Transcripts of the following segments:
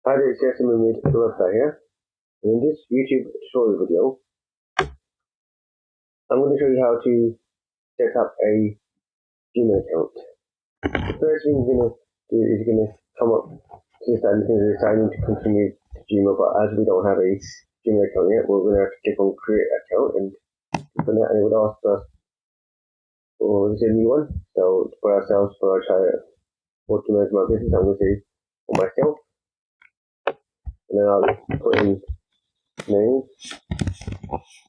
Hi there, it's Jason Mahmood at the website here. And in this YouTube tutorial video, I'm going to show you how to set up a Gmail account. The first thing you're going to do is you're going to come up to the side and sign in to continue to Gmail, but as we don't have a Gmail account yet, we're going to have to click on create account and click on that, and it would ask us for a new one. So for ourselves, for our child, what to manage my business, I'm going to say for myself, and then I'll put in name,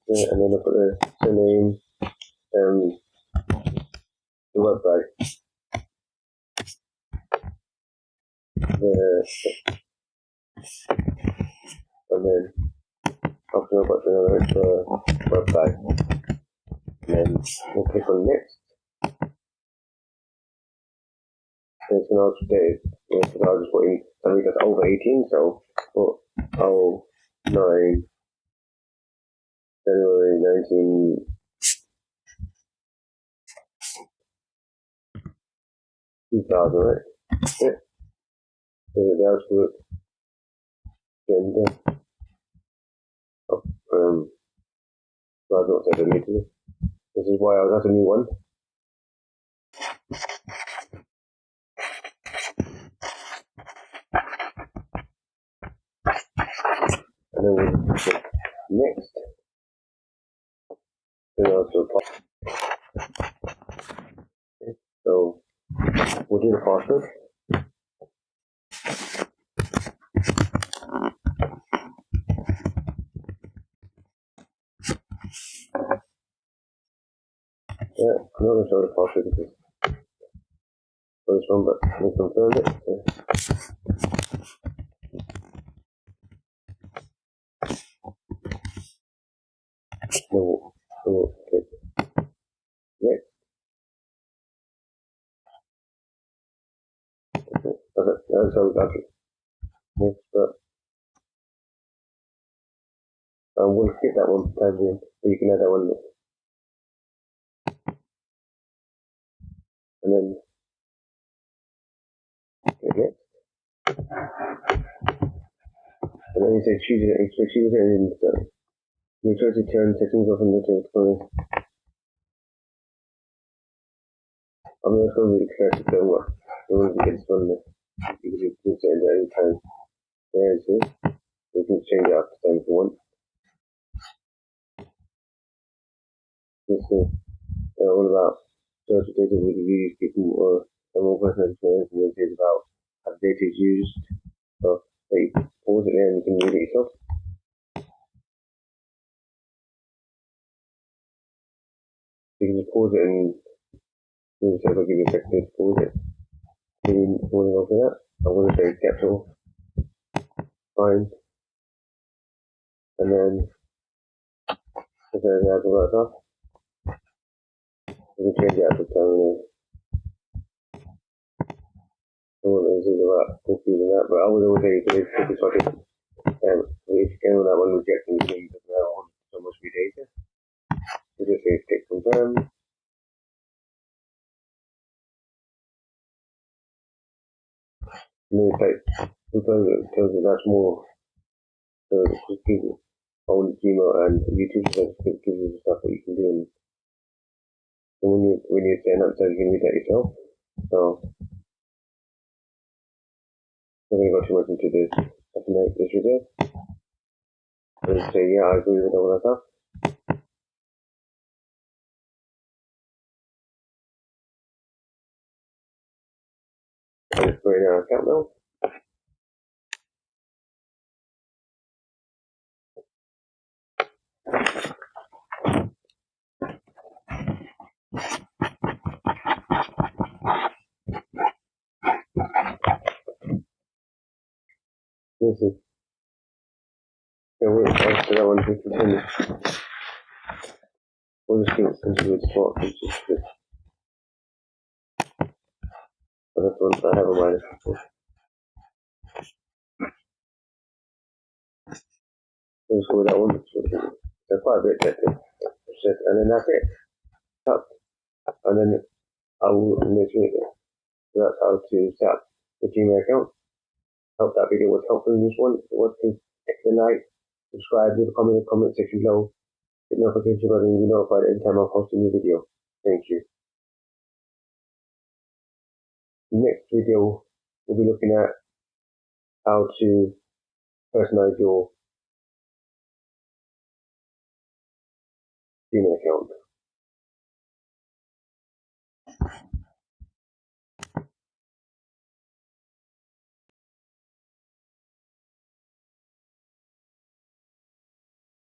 and then I'll put the surname, the website, and then I'll go back to the website, and then we'll click on next. And it's going to ask today, because I was just putting something that's over 18, so put 09 January 19 2000, right? Yeah. So the output gender of so I don't say deleted. This is why that's a new one. And then we'll click next. Then also okay. So we'll do the password. Yeah, I'm not going to show the password because for this one, but we confirmed it. So we'll click next. Okay, that's how we got it. Next, but we'll skip that one for time being, so you can add that one. And then okay, next. And then you say choose it and make sure to turn settings off in the table. I'm not going to really care to turn what we want to get this one because you can change it any time. There it is. We can change it after time if we want. This is all about search data with reviews, people or more personal experience, and then it's about how the data is used. So you pause it there and you can read it yourself. You can just pause it and so I'll give you a second to pause it. Pausing over that. I'm going to say capital, fine, and then if there's an apple right off, we can change it out to terminal. I want to do that, confusing that, but I would always say it's pretty sorted. If you can on that one rejecting the link, doesn't have on so much of your data. So just say click confirm. And then it's like, sometimes it tells you that's more, so it just gives you on Gmail and YouTube, so it gives you the stuff what you can do. And when you stand up, so you can read that yourself. So, I'm not going to go too much into this. That's the this video. And just say, yeah, I agree with all that stuff. I'm just creating our account now. This is, so we'll after that one to continue. We'll just continue the spot, which is good. So that's one I have on my list. We'll just go with that one. So quite a bit there. And then that's it. Up. And then I will make it. So that's how to set up the Gmail account. hope that video was helpful in this one. If it was, please click the like, subscribe, leave a comment in the comment section below. Hit notification button and you'll be notified anytime I post a new video. Thank you. Next video, we'll be looking at how to personalize your Gmail account.